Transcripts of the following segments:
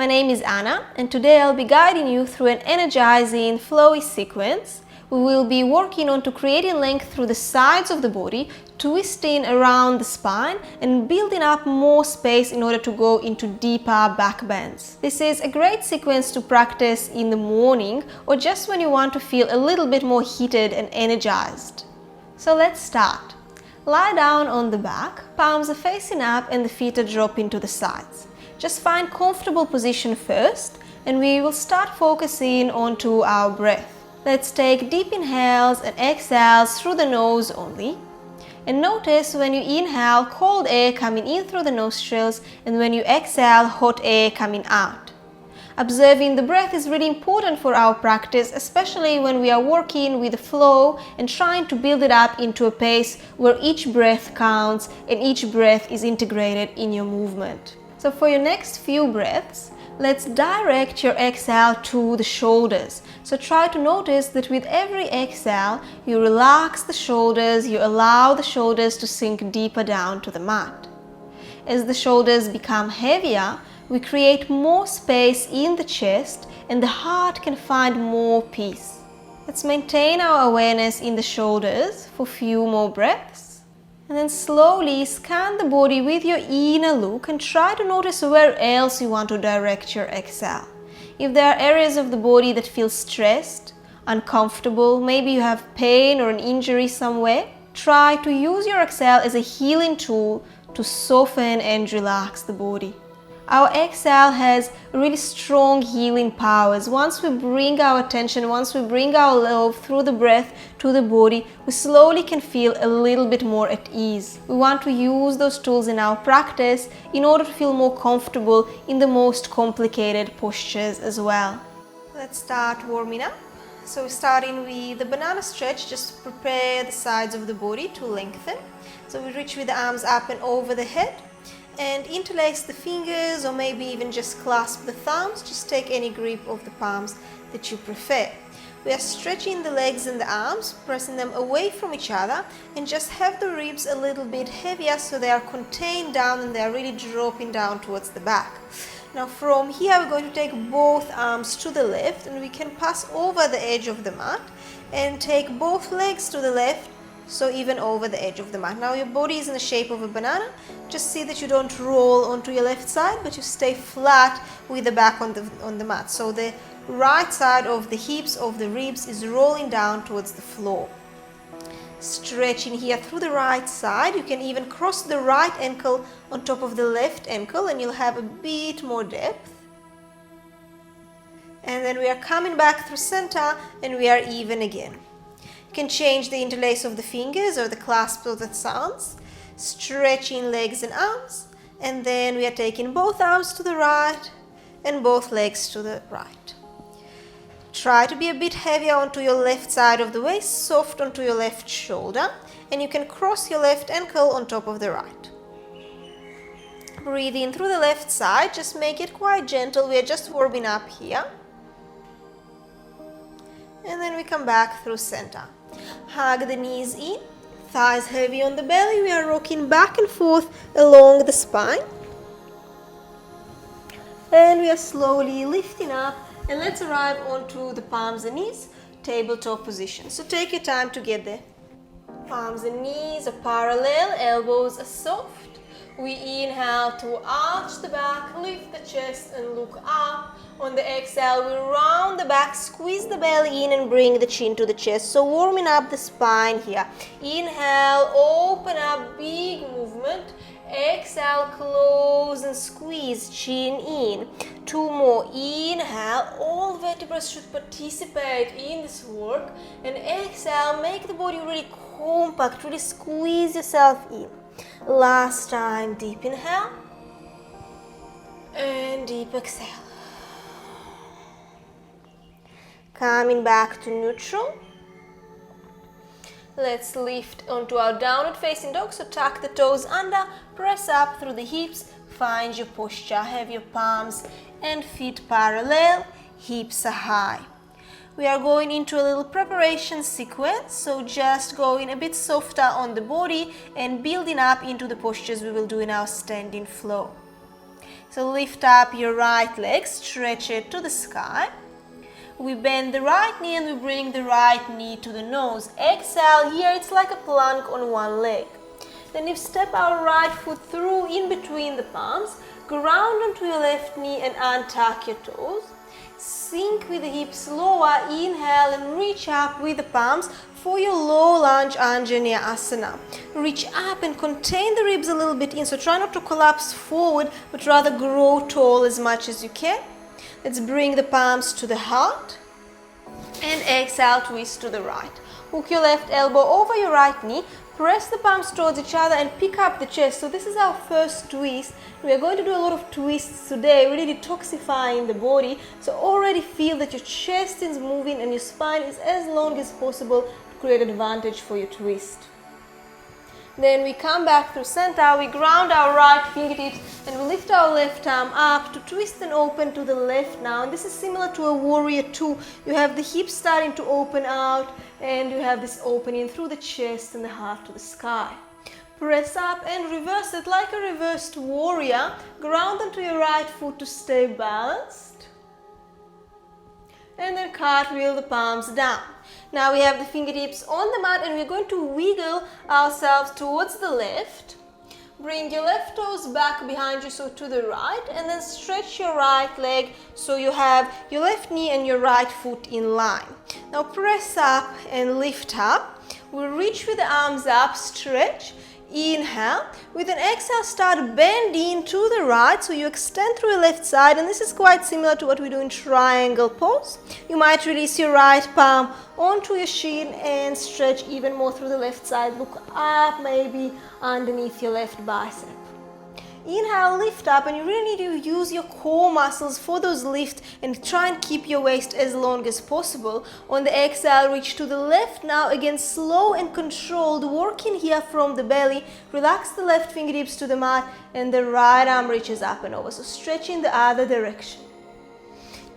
my name is Anna, and today I'll be guiding you through an energizing, flowy sequence. We will be working on to creating length through the sides of the body, twisting around the spine and building up more space in order to go into deeper back bends. This is a great sequence to practice in the morning or just when you want to feel a little bit more heated and energized. So let's start. Lie down on the back, palms are facing up and the feet are dropping to the sides. Just find comfortable position first and we will start focusing onto our breath. Let's take deep inhales and exhales through the nose only. And notice when you inhale, cold air coming in through the nostrils, and when you exhale, hot air coming out. Observing the breath is really important for our practice, especially when we are working with the flow and trying to build it up into a pace where each breath counts and each breath is integrated in your movement. So for your next few breaths, let's direct your exhale to the shoulders. So try to notice that with every exhale, you relax the shoulders, you allow the shoulders to sink deeper down to the mat. As the shoulders become heavier, we create more space in the chest and the heart can find more peace. Let's maintain our awareness in the shoulders for a few more breaths. And then slowly scan the body with your inner look and try to notice where else you want to direct your exhale. If there are areas of the body that feel stressed, uncomfortable, maybe you have pain or an injury somewhere, try to use your exhale as a healing tool to soften and relax the body. Our exhale has really strong healing powers. Once we bring our attention, once we bring our love through the breath to the body, we slowly can feel a little bit more at ease. We want to use those tools in our practice in order to feel more comfortable in the most complicated postures as well. Let's start warming up. So starting with the banana stretch, just to prepare the sides of the body to lengthen. So we reach with the arms up and over the head. And interlace the fingers or maybe even just clasp the thumbs. Just take any grip of the palms that you prefer. We are stretching the legs and the arms, pressing them away from each other and just have the ribs a little bit heavier so they are contained down and they are really dropping down towards the back. Now from here we're going to take both arms to the left and we can pass over the edge of the mat and take both legs to the left, so even over the edge of the mat. Now your body is in the shape of a banana. Just see that you don't roll onto your left side, but you stay flat with the back on the mat. So the right side of the hips of the ribs is rolling down towards the floor. Stretching here through the right side. You can even cross the right ankle on top of the left ankle and you'll have a bit more depth. And then we are coming back through center and we are even again. You can change the interlace of the fingers or the clasp of the thumbs, stretching legs and arms, and then we are taking both arms to the right and both legs to the right. Try to be a bit heavier onto your left side of the waist, soft onto your left shoulder, and you can cross your left ankle on top of the right. Breathe in through the left side, just make it quite gentle, we are just warming up here. And then we come back through center. Hug the knees in, thighs heavy on the belly. We are rocking back and forth along the spine. And we are slowly lifting up and let's arrive onto the palms and knees, tabletop position. So take your time to get there. Palms and knees are parallel, elbows are soft. We inhale to arch the back, lift the chest and look up. On the exhale, we round the back, squeeze the belly in and bring the chin to the chest. So warming up the spine here. Inhale, open up, big movement. Exhale, close and squeeze, chin in. Two more. Inhale, all vertebrae should participate in this work. And exhale, make the body really compact, really squeeze yourself in. Last time, deep inhale and deep exhale. Coming back to neutral. Let's lift onto our downward facing dog. So tuck the toes under, press up through the hips, find your posture. Have your palms and feet parallel, hips are high. We are going into a little preparation sequence, so just going a bit softer on the body and building up into the postures we will do in our standing flow. So lift up your right leg, stretch it to the sky. We bend the right knee and we bring the right knee to the nose. Exhale, here it's like a plank on one leg. Then you step our right foot through in between the palms, ground onto your left knee and untuck your toes. Sink with the hips lower, inhale and reach up with the palms for your low lunge Anjanya Asana. Reach up and contain the ribs a little bit in, so try not to collapse forward, but rather grow tall as much as you can. Let's bring the palms to the heart and exhale, twist to the right. Hook your left elbow over your right knee, press the palms towards each other and pick up the chest. So this is our first twist. We are going to do a lot of twists today, really detoxifying the body. So already feel that your chest is moving and your spine is as long as possible to create advantage for your twist. Then we come back through center, we ground our right fingertips and we lift our left arm up to twist and open to the left now. And this is similar to a warrior two. You have the hips starting to open out and you have this opening through the chest and the heart to the sky. Press up and reverse it like a reversed warrior. Ground onto your right foot to stay balanced. And then cartwheel the palms down. Now we have the fingertips on the mat and we're going to wiggle ourselves towards the left. Bring your left toes back behind you, so to the right, and then stretch your right leg so you have your left knee and your right foot in line. Now press up and lift up. We'll reach with the arms up, stretch. Inhale. With an exhale, start bending to the right, so you extend through your left side, and this is quite similar to what we do in triangle pose. You might release your right palm onto your shin and stretch even more through the left side. Look up, maybe underneath your left bicep. Inhale, lift up, and you really need to use your core muscles for those lifts and try and keep your waist as long as possible. On the exhale, reach to the left now, again slow and controlled, working here from the belly. Relax the left fingertips to the mat and the right arm reaches up and over, so stretching the other direction.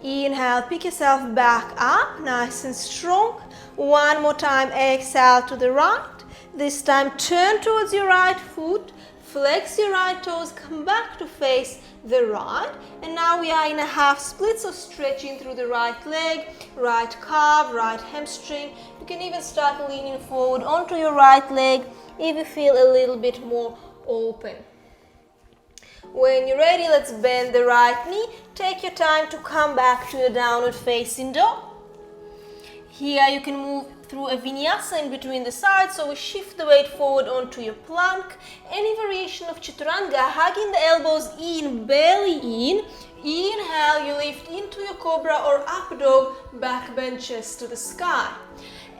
Inhale, pick yourself back up, nice and strong. One more time, exhale to the right. This time turn towards your right foot. Flex your right toes, come back to face the right. And now we are in a half split, so stretching through the right leg, right calf, right hamstring. You can even start leaning forward onto your right leg if you feel a little bit more open. When you're ready, let's bend the right knee. Take your time to come back to your downward facing dog. Here you can move through a vinyasa in between the sides, so we shift the weight forward onto your plank. Any variation of chaturanga, hugging the elbows in, belly in. Inhale, you lift into your cobra or up dog, back bend chest to the sky.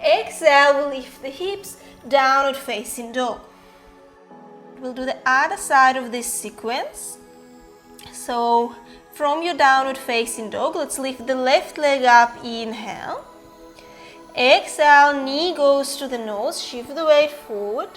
Exhale, we lift the hips, downward facing dog. We'll do the other side of this sequence. So from your downward facing dog, let's lift the left leg up, inhale. Exhale, knee goes to the nose, shift the weight forward.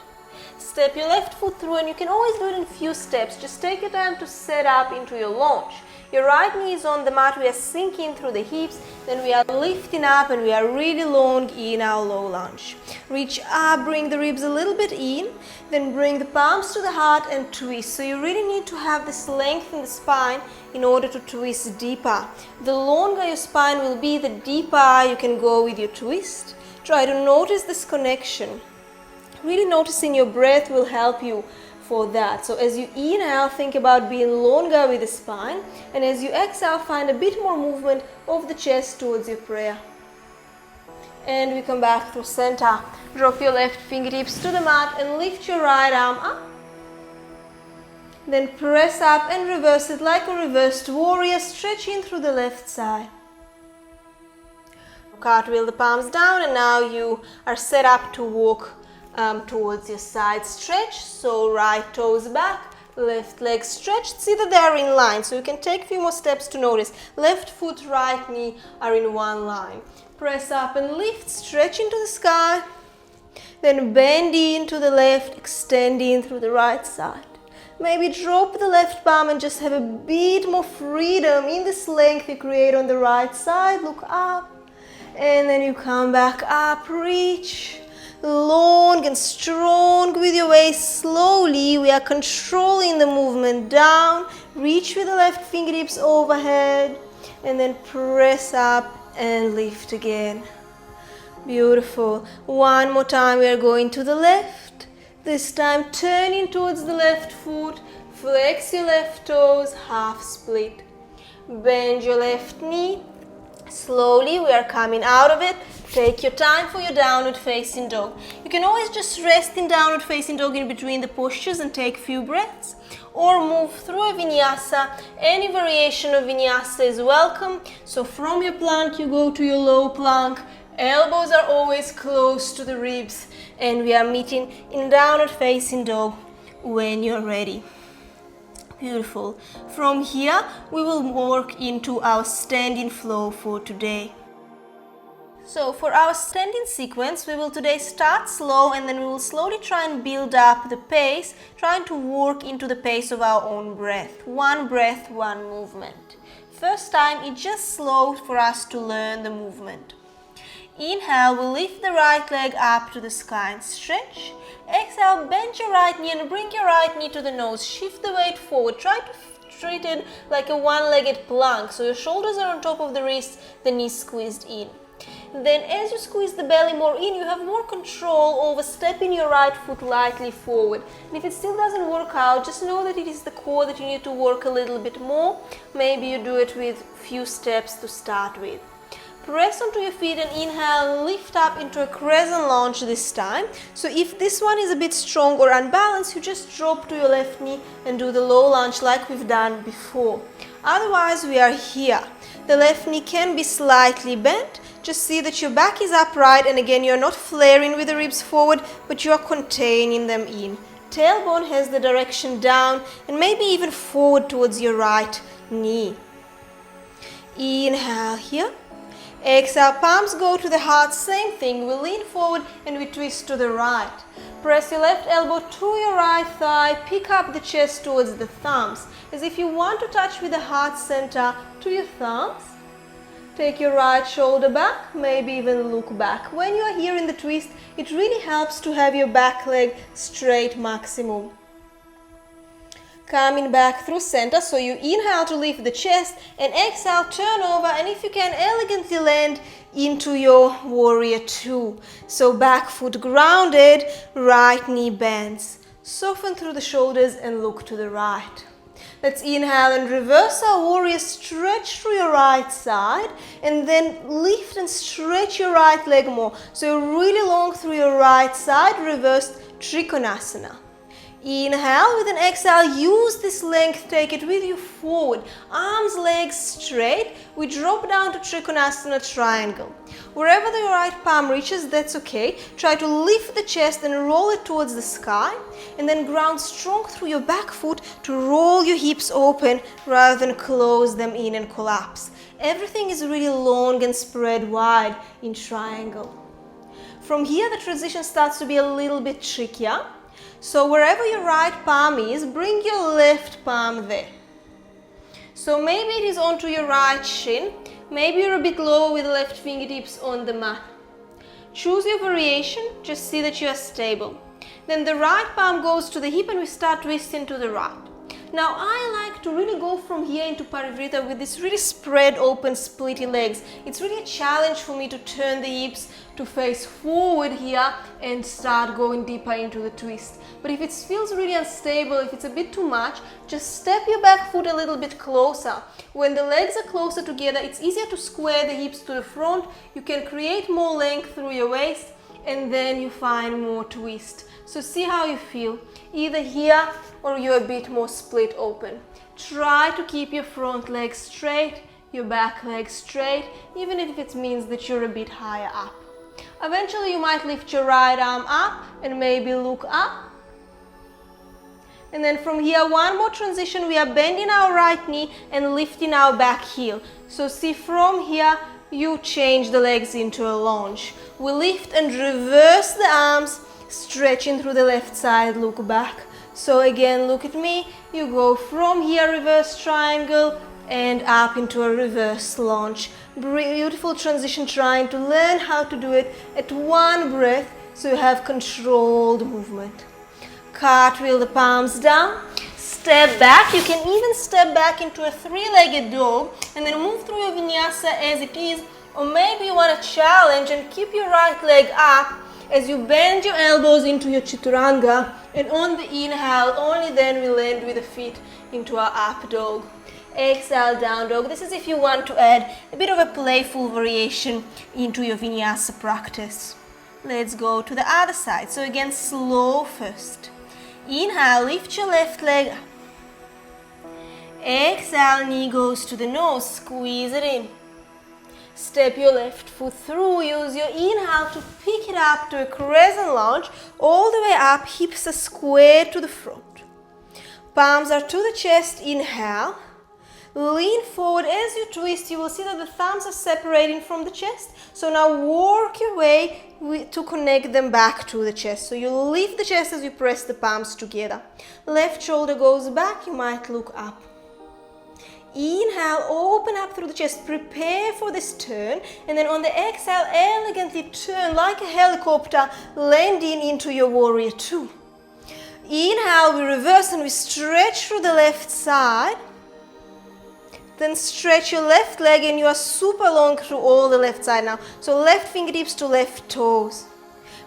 Step your left foot through, and you can always do it in few steps. Just take your time to set up into your lunge. Your right knee is on the mat, we are sinking through the hips, then we are lifting up and we are really long in our low lunge. Reach up, bring the ribs a little bit in, then bring the palms to the heart and twist. So you really need to have this length in the spine in order to twist deeper. The longer your spine will be, the deeper you can go with your twist. Try to notice this connection. Really noticing your breath will help you for that. So as you inhale, think about being longer with the spine, and as you exhale, find a bit more movement of the chest towards your prayer. And we come back through center. Drop your left fingertips to the mat and lift your right arm up. Then press up and reverse it like a reversed warrior, stretching through the left side. Cartwheel the palms down, and now you are set up to walk towards your side stretch. So right toes back, left leg stretched. See that they are in line, so you can take a few more steps to notice. Left foot, right knee are in one line. Press up and lift, stretching to the sky. Then bending to the left, extending through the right side. Maybe drop the left palm and just have a bit more freedom in this length you create on the right side. Look up, and then you come back up, reach. long and strong with your waist. Slowly, we are controlling the movement down. Reach with the left fingertips overhead and then press up and lift again. Beautiful. One more time, we are going to the left. This time, turning towards the left foot. Flex your left toes, half split. Bend your left knee. Slowly, we are coming out of it. Take your time for your downward facing dog. You can always just rest in downward facing dog in between the postures and take a few breaths, or move through a vinyasa. Any variation of vinyasa is welcome. So from your plank, you go to your low plank. Elbows are always close to the ribs, and we are meeting in downward facing dog when you're ready. Beautiful. From here, we will work into our standing flow for today. So for our standing sequence, we will today start slow and then we will slowly try and build up the pace, trying to work into the pace of our own breath. One breath, one movement. First time, it's just slow for us to learn the movement. Inhale, we'll lift the right leg up to the sky and stretch. Exhale, bend your right knee and bring your right knee to the nose. Shift the weight forward. Try to treat it like a one-legged plank. So your shoulders are on top of the wrists, the knees squeezed in. Then as you squeeze the belly more in, you have more control over stepping your right foot lightly forward. And if it still doesn't work out, just know that it is the core that you need to work a little bit more. Maybe you do it with few steps to start with. Press onto your feet and inhale, lift up into a crescent lunge this time. So if this one is a bit strong or unbalanced, you just drop to your left knee and do the low lunge like we've done before. Otherwise, we are here. The left knee can be slightly bent. Just see that your back is upright, and again, you're not flaring with the ribs forward, but you are containing them in. Tailbone has the direction down and maybe even forward towards your right knee. Inhale here. Exhale, palms go to the heart, same thing. We lean forward and we twist to the right. Press your left elbow to your right thigh, pick up the chest towards the thumbs, as if you want to touch with the heart center to your thumbs. Take your right shoulder back, maybe even look back. When you are here in the twist, it really helps to have your back leg straight maximum. Coming back through center, so you inhale to lift the chest and exhale, turn over, and if you can, elegantly land into your warrior two. So back foot grounded, right knee bends. Soften through the shoulders and look to the right. Let's inhale and reverse our warrior, stretch through your right side, and then lift and stretch your right leg more. So you're really long through your right side, reversed Trikonasana. Inhale, with an exhale, use this length, take it with you forward. Arms, legs straight. We drop down to Trikonasana triangle. Wherever the right palm reaches, that's okay. Try to lift the chest and roll it towards the sky. And then ground strong through your back foot to roll your hips open rather than close them in and collapse. Everything is really long and spread wide in triangle. From here, the transition starts to be a little bit trickier. So wherever your right palm is, bring your left palm there. So maybe it is onto your right shin. Maybe you're a bit lower with the left fingertips on the mat. Choose your variation, just see that you are stable. Then the right palm goes to the hip and we start twisting to the right. Now I like to really go from here into Parivrita with this really spread open splitty legs. It's really a challenge for me to turn the hips to face forward here and start going deeper into the twist. But if it feels really unstable, if it's a bit too much, just step your back foot a little bit closer. When the legs are closer together, it's easier to square the hips to the front. You can create more length through your waist and then you find more twist. So see how you feel, either here or you're a bit more split open. Try to keep your front leg straight, your back leg straight, even if it means that you're a bit higher up. Eventually you might lift your right arm up and maybe look up. And then from here, one more transition, we are bending our right knee and lifting our back heel. So see, from here, you change the legs into a lunge. We lift and reverse the arms, stretching through the left side, look back. So again, look at me, you go from here, reverse triangle, and up into a reverse lunge. Beautiful transition, trying to learn how to do it at one breath so you have controlled movement. Cartwheel the palms down, step back. You can even step back into a three-legged dog and then move through your vinyasa as it is, or maybe you want to challenge and keep your right leg up as you bend your elbows into your chaturanga, and on the inhale, only then we land with the feet into our up dog. Exhale, down dog. This is if you want to add a bit of a playful variation into your vinyasa practice. Let's go to the other side. So again, slow first. Inhale, lift your left leg up. Exhale, knee goes to the nose, squeeze it in. Step your left foot through, use your inhale to pick it up to a crescent lunge, all the way up, hips are squared to the front. Palms are to the chest, inhale. Lean forward. As you twist, you will see that the thumbs are separating from the chest. So now work your way to connect them back to the chest. So you lift the chest as you press the palms together. Left shoulder goes back, you might look up. Inhale, open up through the chest, prepare for this turn, and then on the exhale, elegantly turn like a helicopter, landing into your warrior two. Inhale, we reverse and we stretch through the left side. Then stretch your left leg and you are super long through all the left side now. So left fingertips to left toes.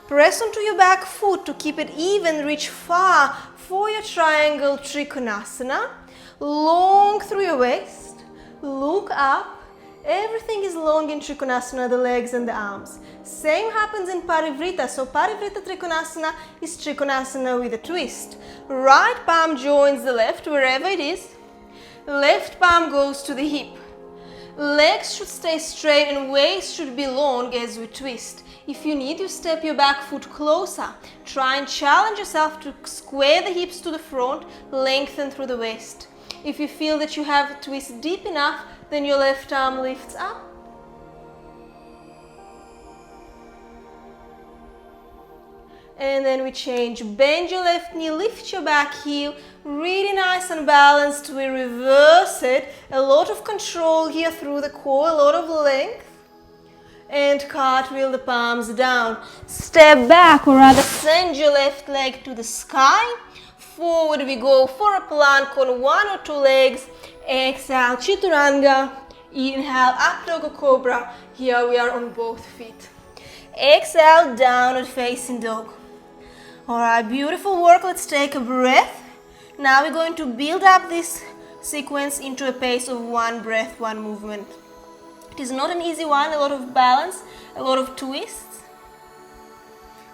Press onto your back foot to keep it even, reach far for your triangle Trikonasana. Long through your waist, look up. Everything is long in Trikonasana, the legs and the arms. Same happens in Parivrita. So Parivrita Trikonasana is Trikonasana with a twist. Right palm joins the left wherever it is. Left palm goes to the hip. Legs should stay straight and waist should be long as we twist. If you need, you step your back foot closer. Try and challenge yourself to square the hips to the front, lengthen through the waist. If you feel that you have a twist deep enough, then your left arm lifts up. And then we change. Bend your left knee, lift your back heel. Really nice and balanced. We reverse it. A lot of control here through the core, a lot of length. And cartwheel the palms down. Step back, or rather send your left leg to the sky. Forward we go for a plank on one or two legs. Exhale, chaturanga. Inhale, up dog or cobra. Here we are on both feet. Exhale, downward facing dog. Alright, beautiful work. Let's take a breath. Now we're going to build up this sequence into a pace of one breath, one movement. It is not an easy one, a lot of balance, a lot of twists.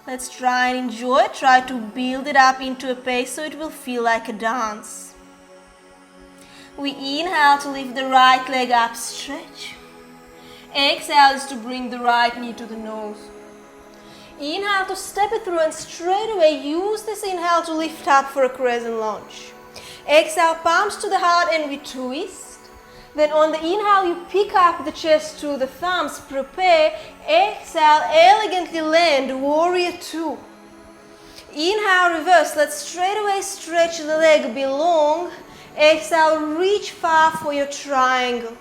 Let's try and enjoy it. Try to build it up into a pace so it will feel like a dance. We inhale to lift the right leg up, stretch. Exhale is to bring the right knee to the nose. Inhale to step it through and straight away use this inhale to lift up for a crescent lunge. Exhale, palms to the heart and we twist. Then on the inhale you pick up the chest to the thumbs, prepare. Exhale, elegantly land, warrior two. Inhale, reverse. Let's straight away stretch the leg, be long. Exhale, reach far for your triangle.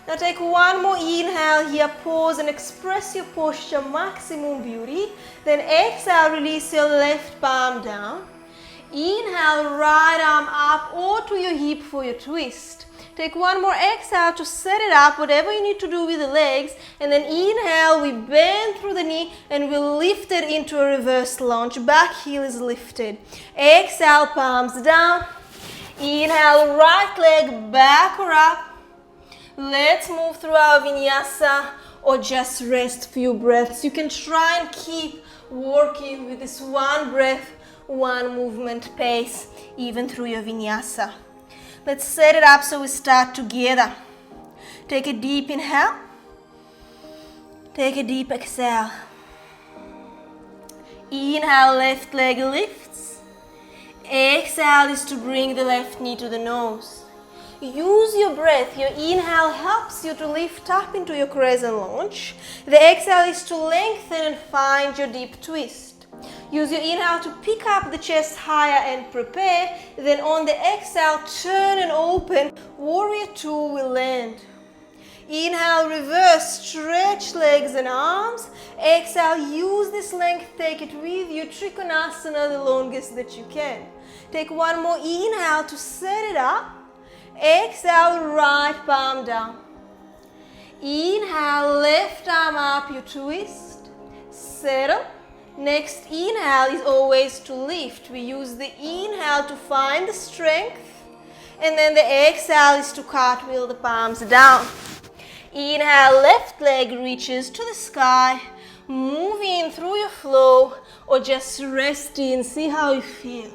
Now take one more inhale here, pause and express your posture, maximum beauty. Then exhale, release your left palm down. Inhale, right arm up or to your hip for your twist. Take one more exhale to set it up, whatever you need to do with the legs. And then inhale, we bend through the knee and we lift it into a reverse lunge. Back heel is lifted. Exhale, palms down. Inhale, right leg back or up. Let's move through our vinyasa or just rest a few breaths. You can try and keep working with this one breath, one movement pace, even through your vinyasa. Let's set it up so we start together. Take a deep inhale. Take a deep exhale. Inhale, left leg lifts. Exhale is to bring the left knee to the nose. Use your breath. Your inhale helps you to lift up into your crescent lunge. The exhale is to lengthen and find your deep twist. Use your inhale to pick up the chest higher and prepare. Then on the exhale, turn and open. Warrior two will land. Inhale, reverse, stretch legs and arms. Exhale, use this length, take it with you. Trikonasana, the longest that you can. Take one more inhale to set it up. Exhale, right palm down. Inhale, left arm up, you twist. Settle. Next inhale is always to lift. We use the inhale to find the strength. And then the exhale is to cartwheel the palms down. Inhale, left leg reaches to the sky. Move in through your flow or just rest in. See how you feel.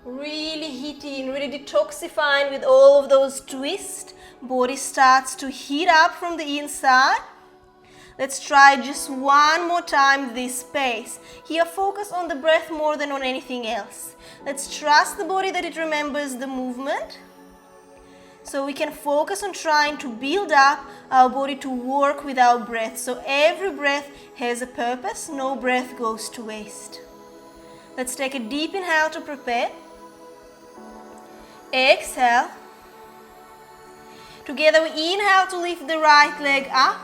Really hitting, really detoxifying with all of those twists. Body starts to heat up from the inside. Let's try just one more time this pace. Here, focus on the breath more than on anything else. Let's trust the body that it remembers the movement. So we can focus on trying to build up our body to work with our breath. So every breath has a purpose. No breath goes to waste. Let's take a deep inhale to prepare. Exhale. Together we inhale to lift the right leg up.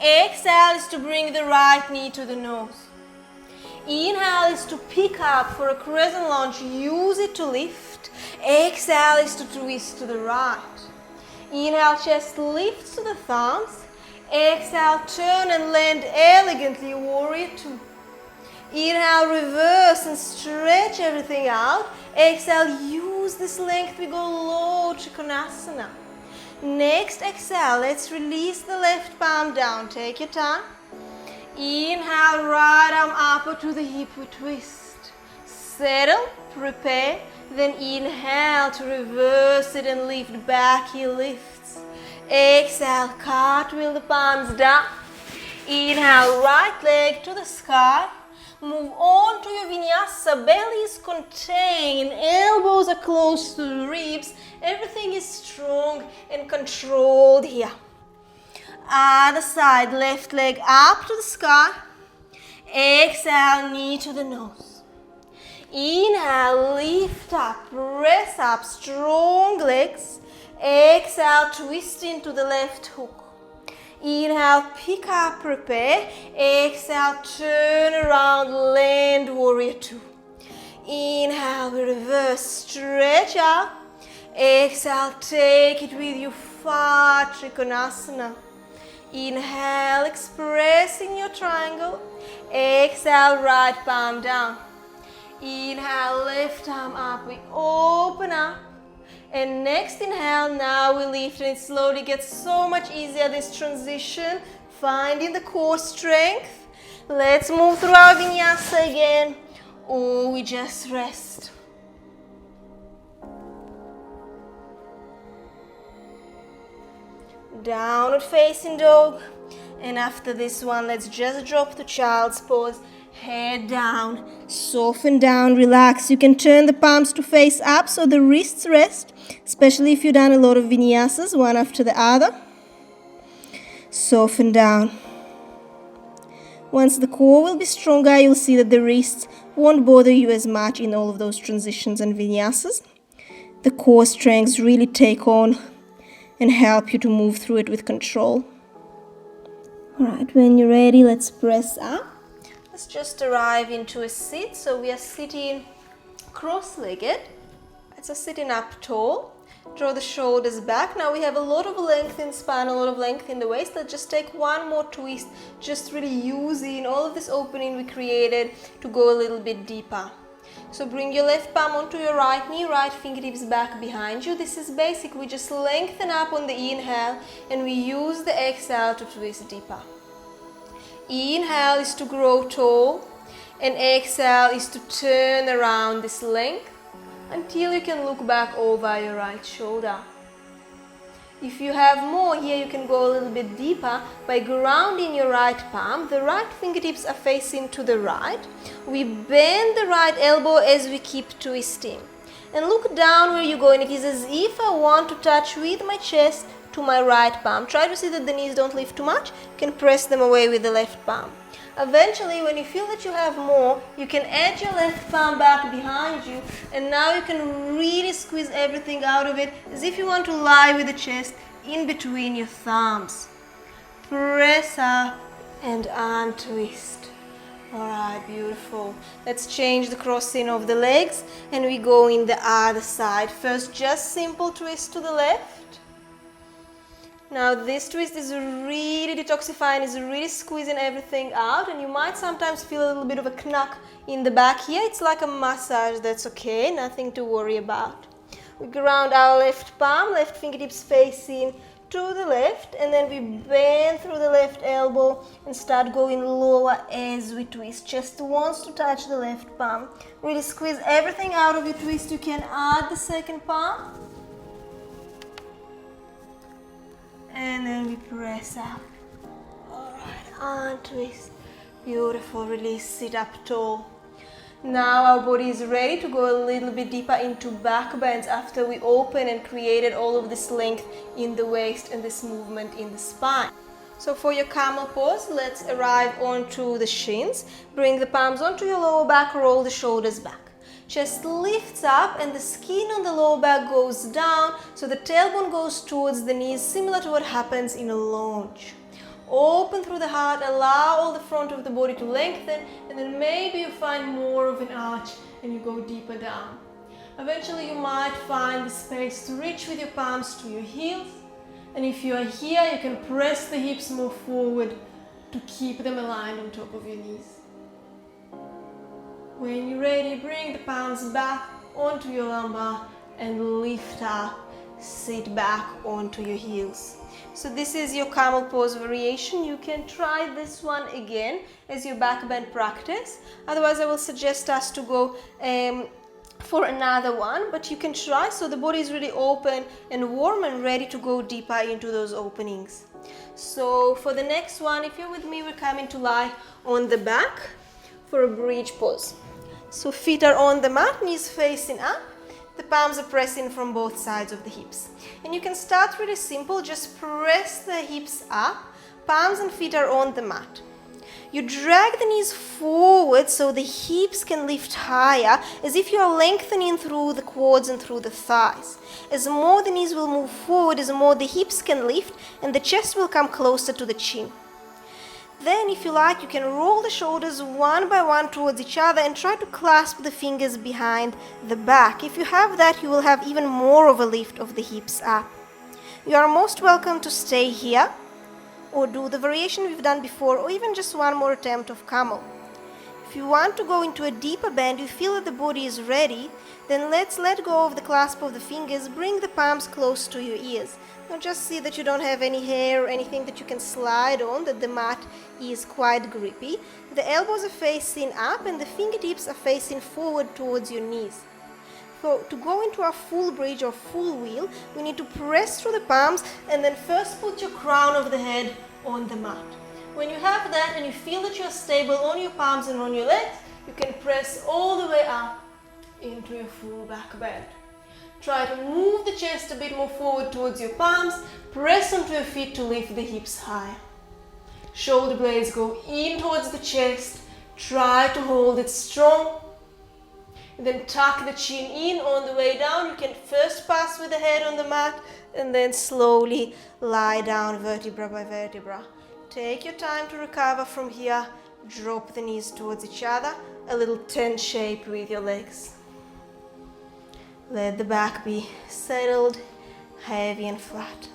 Exhale is to bring the right knee to the nose. Inhale is to pick up for a crescent lunge. Use it to lift. Exhale is to twist to the right. Inhale, chest lifts to the thumbs. Exhale, turn and land elegantly, warrior two. Inhale, reverse and stretch everything out. Exhale, use this length. We go low, Trikonasana. Next exhale, let's release the left palm down. Take your time. Inhale, right arm up to the hip, we twist. Settle, prepare. Then inhale to reverse it and lift back, heel lifts. Exhale, cartwheel the palms down. Inhale, right leg to the sky. Move on to your vinyasa. Belly is contained, elbows are close to the ribs. Everything is strong and controlled here. Other side, left leg up to the sky. Exhale, knee to the nose. Inhale, lift up, press up, strong legs. Exhale, twist into the left hook. Inhale, pick up, prepare. Exhale, turn around, land, warrior two. Inhale, we reverse, stretch out. Exhale, take it with you far, Trikonasana. Inhale, expressing your triangle. Exhale, right palm down. Inhale, left arm up, we open up. And next inhale, now we lift and it slowly gets so much easier, this transition, finding the core strength. Let's move through our vinyasa again, or we just rest. Downward facing dog. And after this one, let's just drop to child's pose. Head down, soften down, relax. You can turn the palms to face up so the wrists rest, especially if you've done a lot of vinyasas, one after the other. Soften down. Once the core will be stronger, you'll see that the wrists won't bother you as much in all of those transitions and vinyasas. The core strengths really take on and help you to move through it with control. Alright, when you're ready, let's press up. Let's just arrive into a sit. So we are sitting cross-legged. It's a sitting up tall. Draw the shoulders back. Now we have a lot of length in spine, a lot of length in the waist. Let's just take one more twist, just really using all of this opening we created to go a little bit deeper. So bring your left palm onto your right knee, right fingertips back behind you. This is basic. We just lengthen up on the inhale and we use the exhale to twist deeper. Inhale is to grow tall and exhale is to turn around this length until you can look back over your right shoulder. If you have more here, you can go a little bit deeper by grounding your right palm. The right fingertips are facing to the right. We bend the right elbow as we keep twisting. And look down where you're going. It is as if I want to touch with my chest to my right palm. Try to see that the knees don't lift too much. You can press them away with the left palm. Eventually, when you feel that you have more, you can edge your left palm back behind you, and now you can really squeeze everything out of it as if you want to lie with the chest in between your thumbs. Press up and untwist. Alright, beautiful. Let's change the crossing of the legs and we go in the other side. First, just simple twist to the left. Now this twist is really detoxifying, is really squeezing everything out, and you might sometimes feel a little bit of a knack in the back here. It's like a massage, that's okay, nothing to worry about. We ground our left palm, left fingertips facing to the left, and then we bend through the left elbow and start going lower as we twist. Chest wants to touch the left palm. Really squeeze everything out of your twist. You can add the second palm. And then we press up. Alright, untwist. Beautiful, release, sit up tall. Now our body is ready to go a little bit deeper into back bends after we open and created all of this length in the waist and this movement in the spine. So for your camel pose, let's arrive onto the shins. Bring the palms onto your lower back, roll the shoulders back. Chest lifts up and the skin on the lower back goes down, so the tailbone goes towards the knees, similar to what happens in a lunge. Open through the heart, allow all the front of the body to lengthen, and then maybe you find more of an arch and you go deeper down. Eventually you might find the space to reach with your palms to your heels, and if you are here, you can press the hips more forward to keep them aligned on top of your knees. When you're ready, bring the palms back onto your lumbar and lift up, sit back onto your heels. So this is your camel pose variation. You can try this one again as your back bend practice. Otherwise, I will suggest us to go for another one, but you can try so the body is really open and warm and ready to go deeper into those openings. So for the next one, if you're with me, we're coming to lie on the back for a bridge pose. So feet are on the mat, knees facing up, the palms are pressing from both sides of the hips. And you can start really simple, just press the hips up, palms and feet are on the mat. You drag the knees forward so the hips can lift higher, as if you are lengthening through the quads and through the thighs. As more the knees will move forward, as more the hips can lift and the chest will come closer to the chin. Then, if you like, you can roll the shoulders one by one towards each other and try to clasp the fingers behind the back. If you have that, you will have even more of a lift of the hips up. You are most welcome to stay here or do the variation we've done before, or even just one more attempt of camel. If you want to go into a deeper bend, you feel that the body is ready, then let's let go of the clasp of the fingers, bring the palms close to your ears. Now just see that you don't have any hair or anything that you can slide on, that the mat is quite grippy. The elbows are facing up and the fingertips are facing forward towards your knees. So to go into our full bridge or full wheel, we need to press through the palms and then first put your crown of the head on the mat. When you have that and you feel that you're stable on your palms and on your legs, you can press all the way up into your full back bend. Try to move the chest a bit more forward towards your palms, press onto your feet to lift the hips higher. Shoulder blades go in towards the chest, try to hold it strong. Then tuck the chin in on the way down. You can first pass with the head on the mat and then slowly lie down vertebra by vertebra. Take your time to recover from here. Drop the knees towards each other, a little tent shape with your legs. Let the back be settled, heavy and flat.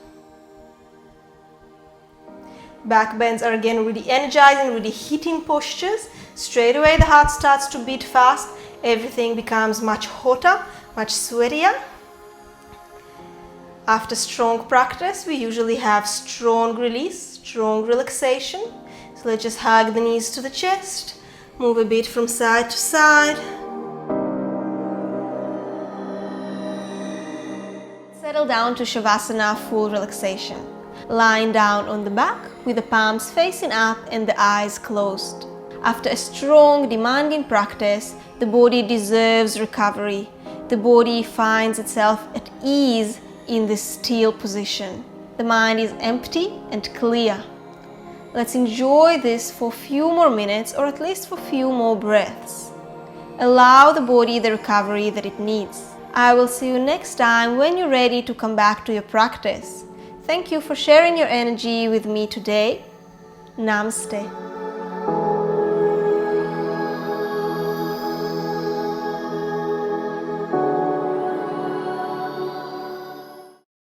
Back bends are again really energizing, really hitting postures. Straight away the heart starts to beat fast. Everything becomes much hotter, much sweatier. After strong practice, we usually have strong release, strong relaxation. So let's just hug the knees to the chest, move a bit from side to side. Settle down to Shavasana, full relaxation. Lying down on the back with the palms facing up and the eyes closed. After a strong, demanding practice, the body deserves recovery. The body finds itself at ease in this still position. The mind is empty and clear. Let's enjoy this for a few more minutes, or at least for a few more breaths. Allow the body the recovery that it needs. I will see you next time when you're ready to come back to your practice. Thank you for sharing your energy with me today. Namaste.